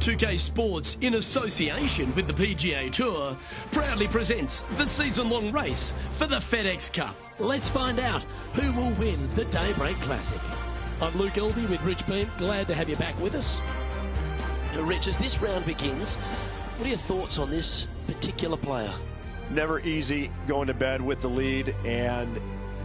2K Sports, in association with the PGA Tour, proudly presents the season-long race for the FedEx Cup. Let's find out who will win the Daybreak Classic. I'm Luke Elvey with Rich Beem. Glad to have you back with us. Now, Rich, as this round begins, what are your thoughts on this particular player? Never easy going to bed with the lead, and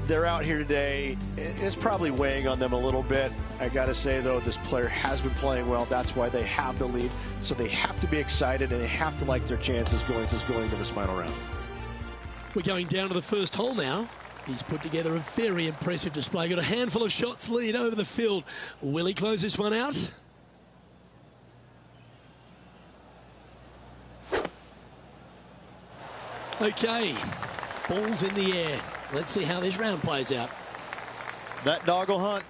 they're out here today. It's probably weighing on them a little bit. I got to say, though, this player has been playing well. That's why they have the lead. So they have to be excited, and they have to like their chances going to this final round. We're going down to the first hole now. He's put together a very impressive display. Got a handful of shots lead over the field. Will he close this one out? Okay, ball's in the air. Let's see how this round plays out. That dog will hunt.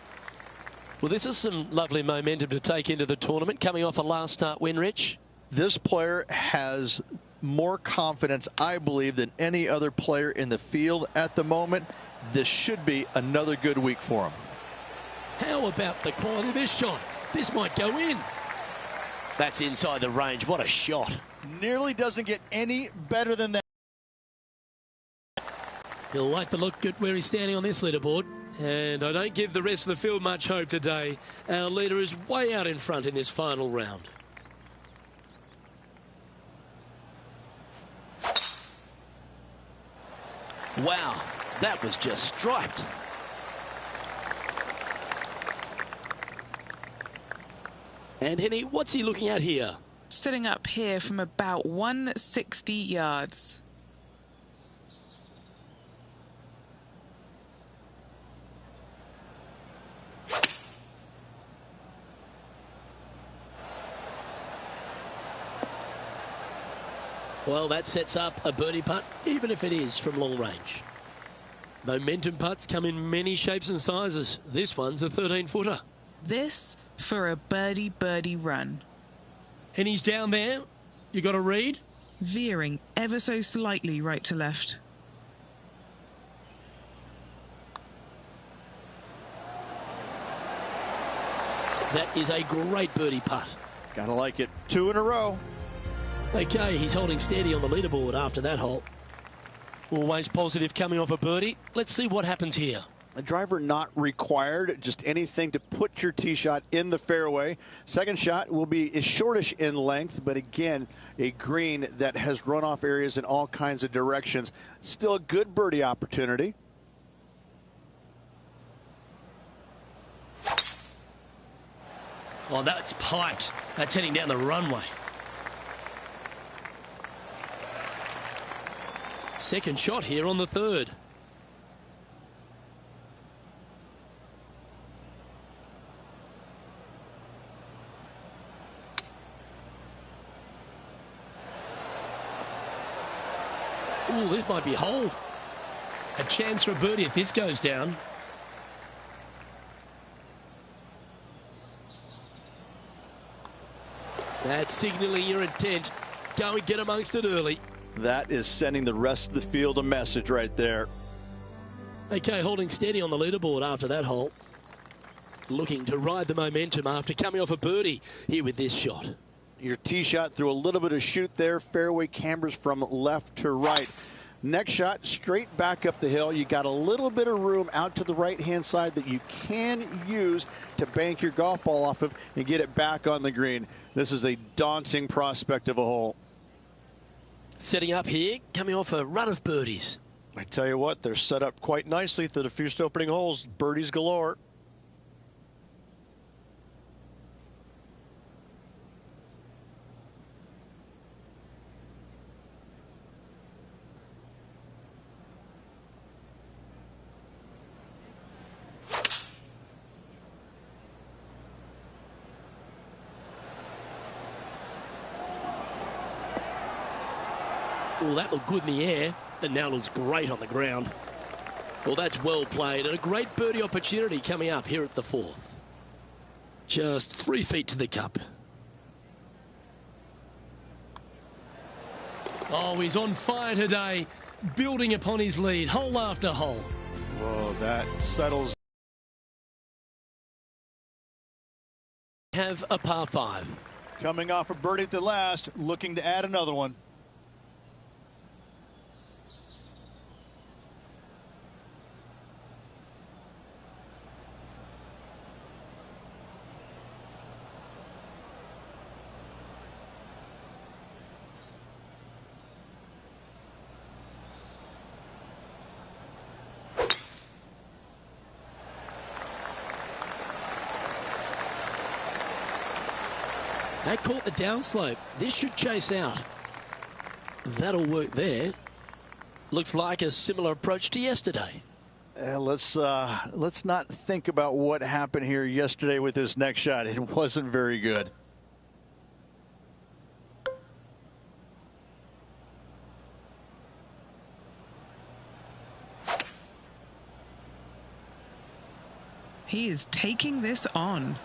Well, this is some lovely momentum to take into the tournament, coming off a last start win, Rich. This player has more confidence, I believe, than any other player in the field at the moment. This should be another good week for him. How about the quality of this shot? This might go in. That's inside the range. What a shot. Nearly doesn't get any better than that. He'll like to look good where he's standing on this leaderboard. And I don't give the rest of the field much hope today. Our leader is way out in front in this final round. Wow, that was just striped. And Henny, what's he looking at here? Sitting up here from about 160 yards. Well, that sets up a birdie putt, even if it is from long range. Momentum putts come in many shapes and sizes. This one's a 13-footer. This for a birdie run. And he's down there. You got a read? Veering ever so slightly right to left. That is a great birdie putt. Gotta like it. 2 in a row. Okay, he's holding steady on the leaderboard after that hole. Always positive coming off a birdie. Let's see what happens here. A driver not required, just anything to put your tee shot in the fairway. Second shot will be shortish in length, but again, a green that has runoff areas in all kinds of directions. Still a good birdie opportunity. Oh, that's piped. That's heading down the runway. Second shot here on the third. Ooh, this might be hold. A chance for a birdie if this goes down. That's signaling your intent. Go and get amongst it early. That is sending the rest of the field a message right there. Okay, holding steady on the leaderboard after that hole. Looking to ride the momentum after coming off a birdie here with this shot. Your tee shot through a little bit of shoot there. Fairway cambers from left to right. Next shot, straight back up the hill. You got a little bit of room out to the right-hand side that you can use to bank your golf ball off of and get it back on the green. This is a daunting prospect of a hole. Setting up here, coming off a run of birdies. I tell you what, they're set up quite nicely through the first opening holes. Birdies galore. Well, that looked good in the air, and now looks great on the ground. Well, that's well played, and a great birdie opportunity coming up here at the fourth. Just 3 feet to the cup. Oh, he's on fire today, building upon his lead, hole after hole. Whoa, that settles. Have a par 5. Coming off a birdie at the last, looking to add another one. That caught the downslope. This should chase out. That'll work there. Looks like a similar approach to yesterday. Let's not think about what happened here yesterday with this next shot. It wasn't very good. He is taking this on.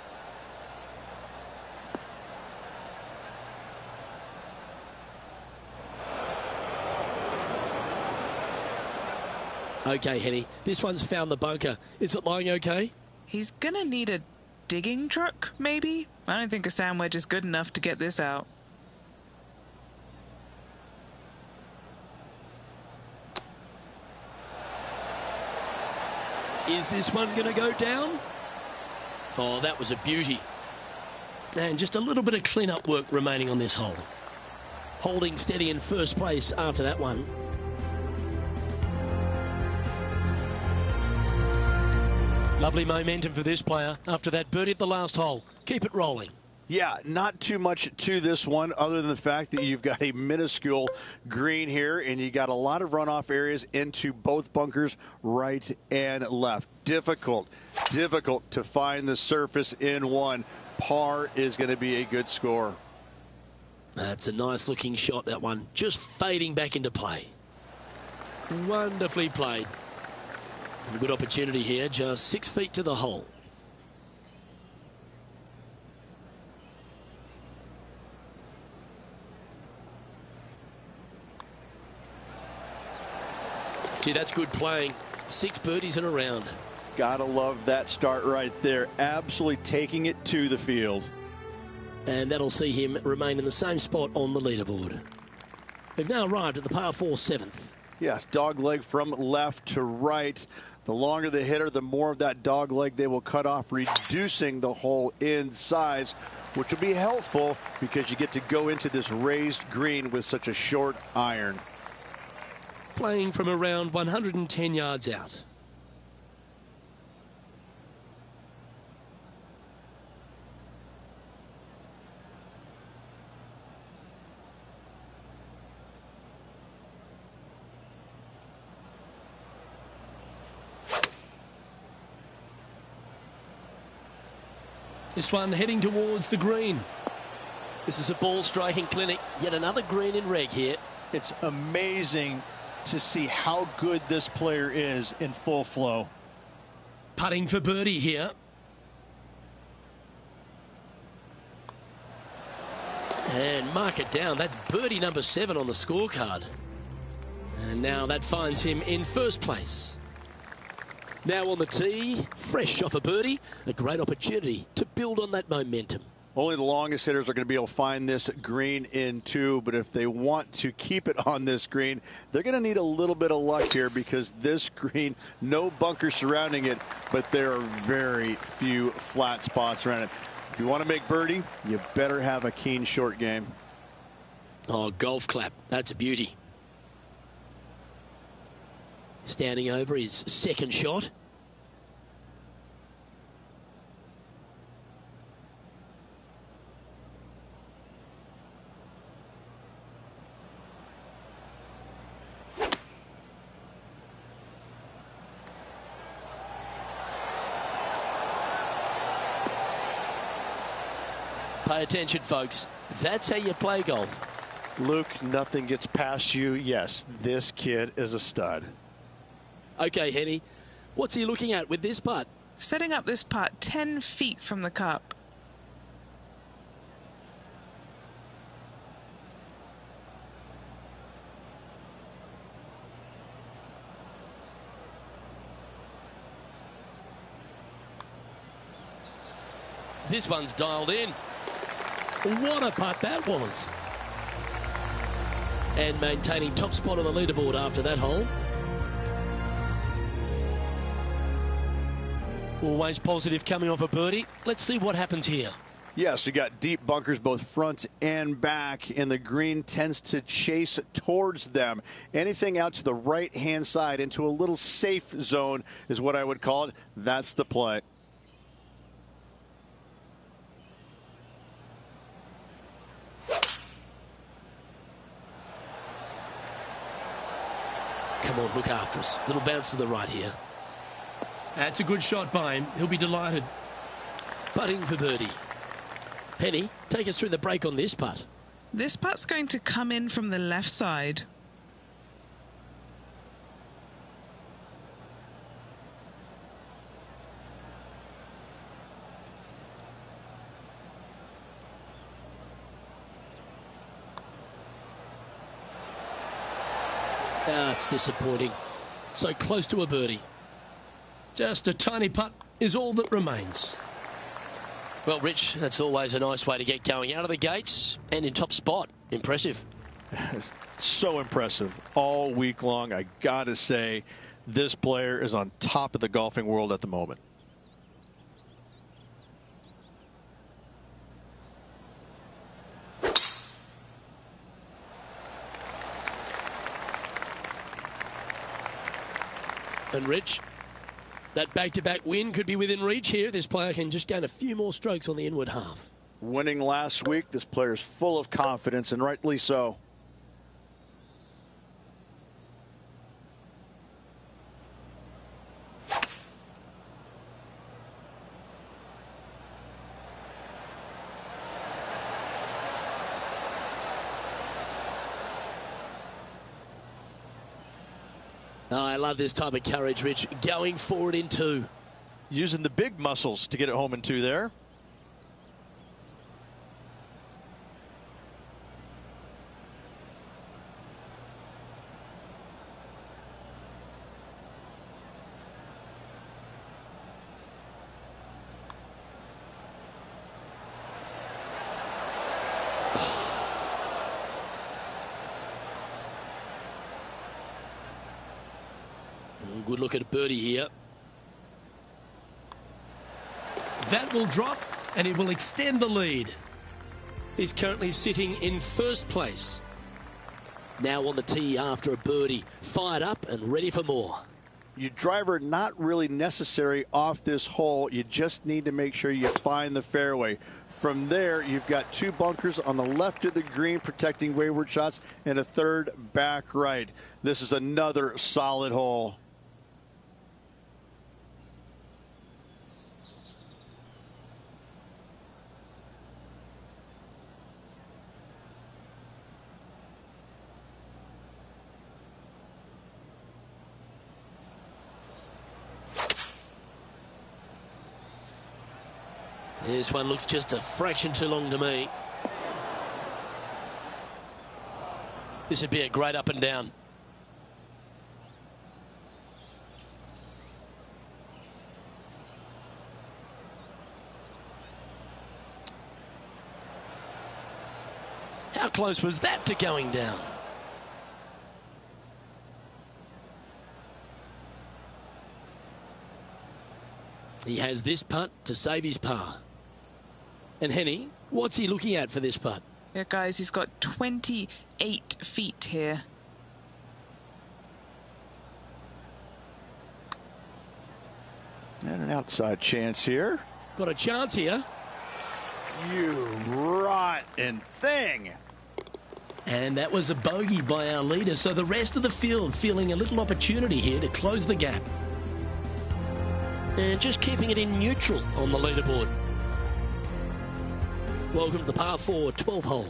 Okay, Henny, this one's found the bunker. Is it lying okay? He's gonna need a digging truck, maybe? I don't think a sand wedge is good enough to get this out. Is this one going to go down? Oh, that was a beauty. And just a little bit of clean-up work remaining on this hole. Holding steady in first place after that one. Lovely momentum for this player after that birdie at the last hole. Keep it rolling. Yeah, not too much to this one other than the fact that you've got a minuscule green here and you got a lot of runoff areas into both bunkers, right and left. Difficult to find the surface in one. Par is going to be a good score. That's a nice looking shot, that one. Just fading back into play. Wonderfully played. A good opportunity here, just 6 feet to the hole. Gee, that's good playing. 6 birdies in a round. Gotta love that start right there. Absolutely taking it to the field. And that'll see him remain in the same spot on the leaderboard. We've now arrived at the par 4 7th. Yes, dog leg from left to right. The longer the hitter, the more of that dog leg they will cut off, reducing the hole in size, which will be helpful because you get to go into this raised green with such a short iron. Playing from around 110 yards out. This one heading towards the green. This is a ball striking clinic. Yet another green in reg here. It's amazing to see how good this player is in full flow. Putting for birdie here. And mark it down. That's birdie number 7 on the scorecard. And now that finds him in first place. Now on the tee, fresh off a birdie, a great opportunity to build on that momentum. Only the longest hitters are going to be able to find this green in 2, but if they want to keep it on this green, they're going to need a little bit of luck here because this green, no bunker surrounding it, but there are very few flat spots around it. If you want to make birdie, you better have a keen short game. Oh, golf clap. That's a beauty. Standing over his second shot. Pay attention, folks. That's how you play golf. Luke, nothing gets past you. Yes, this kid is a stud. Okay, Henny, what's he looking at with this putt? Setting up this putt 10 feet from the cup. This one's dialed in. What a putt that was. And maintaining top spot on the leaderboard after that hole. Always positive coming off a birdie. Let's see what happens here. Yes, you got deep bunkers both front and back, and the green tends to chase towards them. Anything out to the right-hand side into a little safe zone is what I would call it. That's the play. Come on, look after us. Little bounce to the right here. That's a good shot by him. He'll be delighted. Putting for birdie. Penny, take us through the break on this putt. This putt's going to come in from the left side. It's disappointing. So close to a birdie. Just a tiny putt is all that remains. Well, Rich, that's always a nice way to get going out of the gates and in top spot. Impressive. So impressive all week long. I got to say, this player is on top of the golfing world at the moment. And Rich, that back-to-back win could be within reach here. This player can just gain a few more strokes on the inward half. Winning last week, this player's full of confidence, and rightly so. Oh, I love this type of courage, Rich. Going forward in two. Using the big muscles to get it home in two there. Good look at birdie here. That will drop and it will extend the lead. He's currently sitting in first place. Now on the tee after a birdie. Fired up and ready for more. Your driver not really necessary off this hole. You just need to make sure you find the fairway. From there, you've got two bunkers on the left of the green protecting wayward shots and a third back right. This is another solid hole. This one looks just a fraction too long to me. This would be a great up and down. How close was that to going down? He has this putt to save his par. And Henny, what's he looking at for this putt? Yeah, guys, he's got 28 feet here. And an outside chance here. Got a chance here. You rotten thing. And that was a bogey by our leader. So the rest of the field feeling a little opportunity here to close the gap. And just keeping it in neutral on the leaderboard. Welcome to the par 4 12 hole.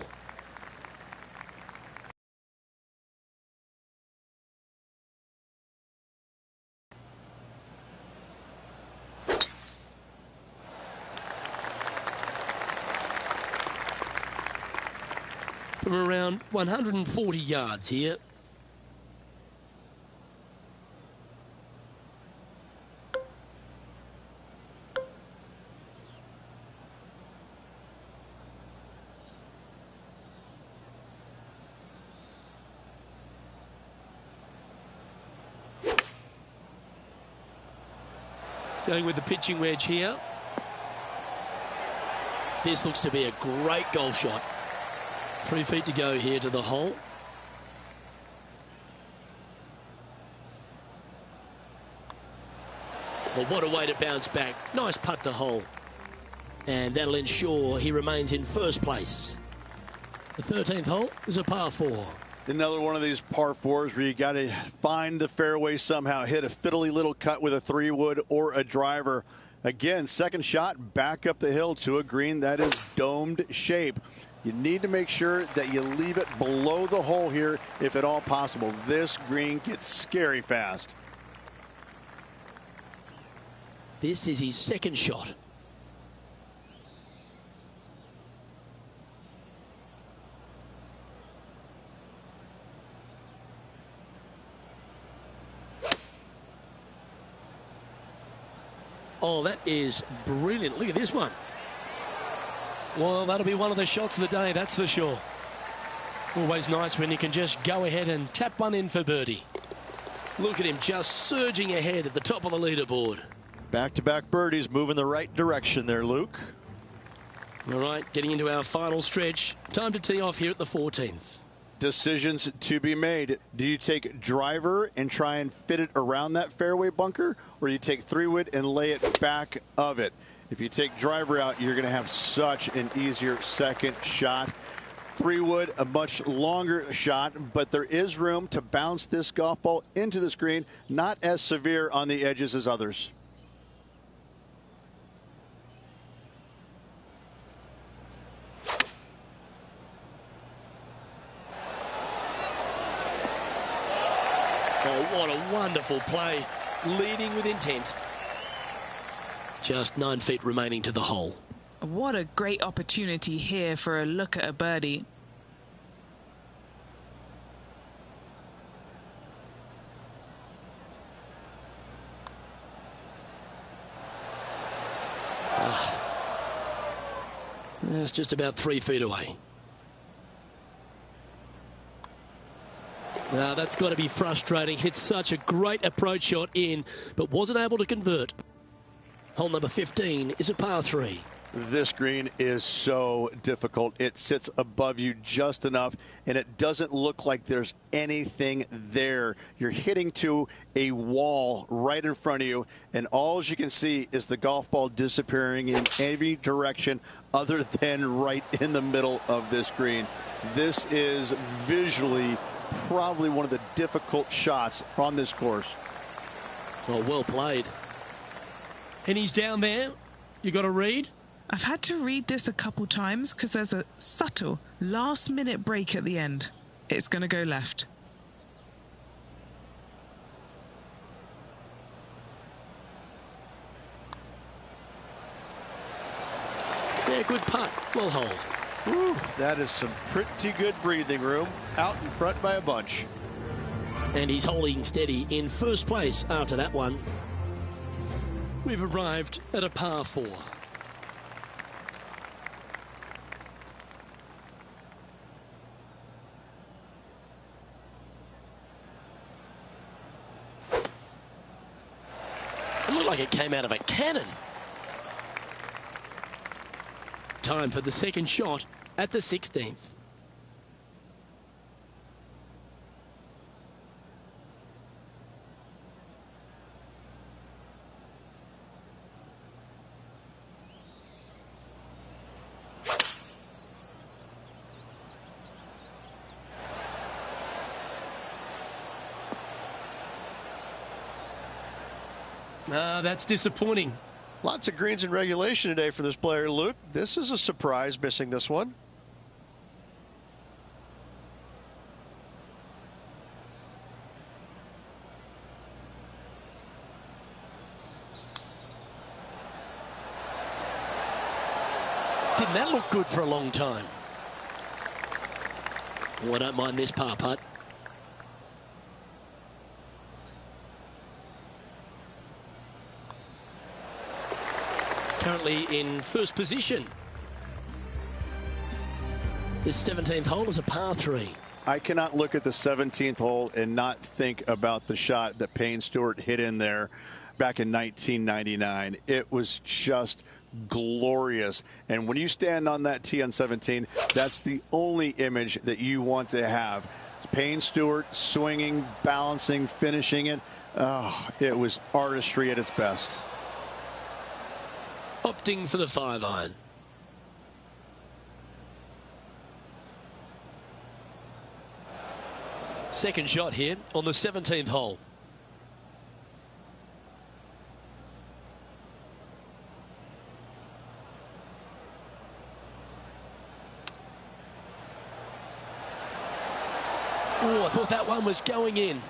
From around 140 yards here. Going with the pitching wedge here. This looks to be a great golf shot. 3 feet to go here to the hole. Well, what a way to bounce back. Nice putt to hole. And that'll ensure he remains in first place. The 13th hole is a par 4. Another one of these par 4s where you got to find the fairway somehow, hit a fiddly little cut with a 3-wood or a driver. Again, second shot back up the hill to a green that is domed shape. You need to make sure that you leave it below the hole here if at all possible. This green gets scary fast. This is his second shot. Oh, that is brilliant. Look at this one. Well, that'll be one of the shots of the day, that's for sure. Always nice when you can just go ahead and tap one in for birdie. Look at him just surging ahead at the top of the leaderboard. Back-to-back birdies, moving the right direction there, Luke. All right, getting into our final stretch. Time to tee off here at the 14th. Decisions to be made. Do you take driver and try and fit it around that fairway bunker, or you take 3-wood and lay it back of it? If you take driver out, you're going to have such an easier second shot. 3-wood, a much longer shot, but there is room to bounce this golf ball into the screen, not as severe on the edges as others. Oh, what a wonderful play. Leading with intent. Just 9 feet remaining to the hole. What a great opportunity here for a look at a birdie. It's just about 3 feet away. Now that's got to be frustrating. Hit such a great approach shot in, but wasn't able to convert. Hole number 15 is a par 3. This green is so difficult. It sits above you just enough, and it doesn't look like there's anything there. You're hitting to a wall right in front of you, and all you can see is the golf ball disappearing in every direction other than right in the middle of this green. This is visually probably one of the difficult shots on this course. Oh, well played. And he's down there. You got to read? I've had to read this a couple times because there's a subtle last-minute break at the end. It's going to go left. Yeah, good putt. Well hold. Whew, that is some pretty good breathing room. Out in front by a bunch. And he's holding steady in first place after that one. We've arrived at a par 4. It looked like it came out of a cannon. Time for the second shot at the 16th. That's disappointing. Lots of greens in regulation today for this player, Luke. This is a surprise, missing this one. Didn't that look good for a long time? Oh, I don't mind this par putt. Currently in first position. This 17th hole is a par 3. I cannot look at the 17th hole and not think about the shot that Payne Stewart hit in there. back in 1999. It was just glorious. And when you stand on that tee on 17, that's the only image that you want to have. Payne Stewart swinging, balancing, finishing it. Oh, it was artistry at its best. Opting for the 5-iron. Second shot here on the 17th hole. Oh, I thought that one was going in.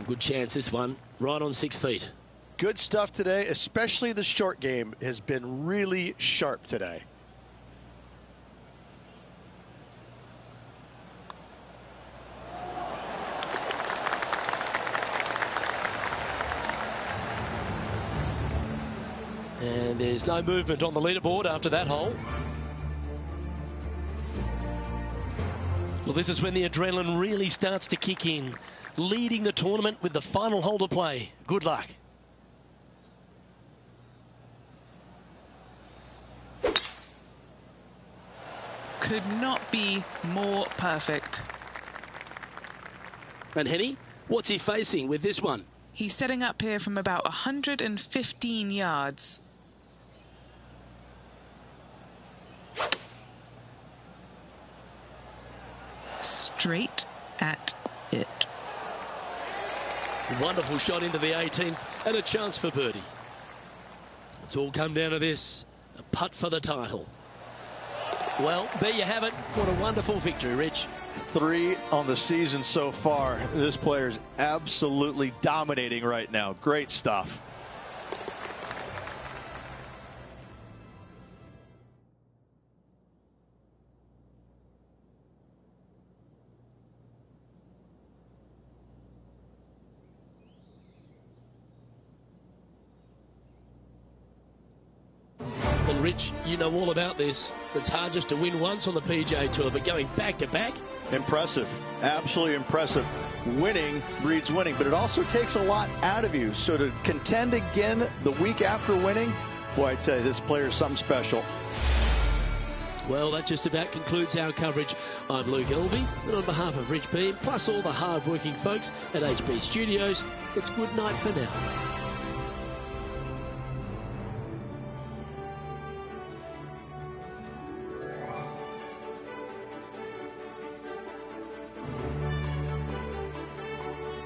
Good chance, this one. Right on 6 feet. Good stuff today, especially the short game has been really sharp today. And there's no movement on the leaderboard after that hole. Well, this is when the adrenaline really starts to kick in. Leading the tournament with the final hole to play. Good luck. Could not be more perfect. And Henny, what's he facing with this one? He's setting up here from about 115 yards. Straight at it. Wonderful shot into the 18th and a chance for birdie. It's all come down to this. A putt for the title. Well, there you have it. What a wonderful victory, Rich. 3 on the season so far. This player's absolutely dominating right now. Great stuff. And Rich, you know all about this. It's hard just to win once on the PGA Tour, but going back to back. Impressive. Absolutely impressive. Winning breeds winning, but it also takes a lot out of you. So to contend again the week after winning, boy, I'd say this player is something special. Well, that just about concludes our coverage. I'm Luke Elvey, and on behalf of Rich Beam, plus all the hard-working folks at HB Studios, it's good night for now.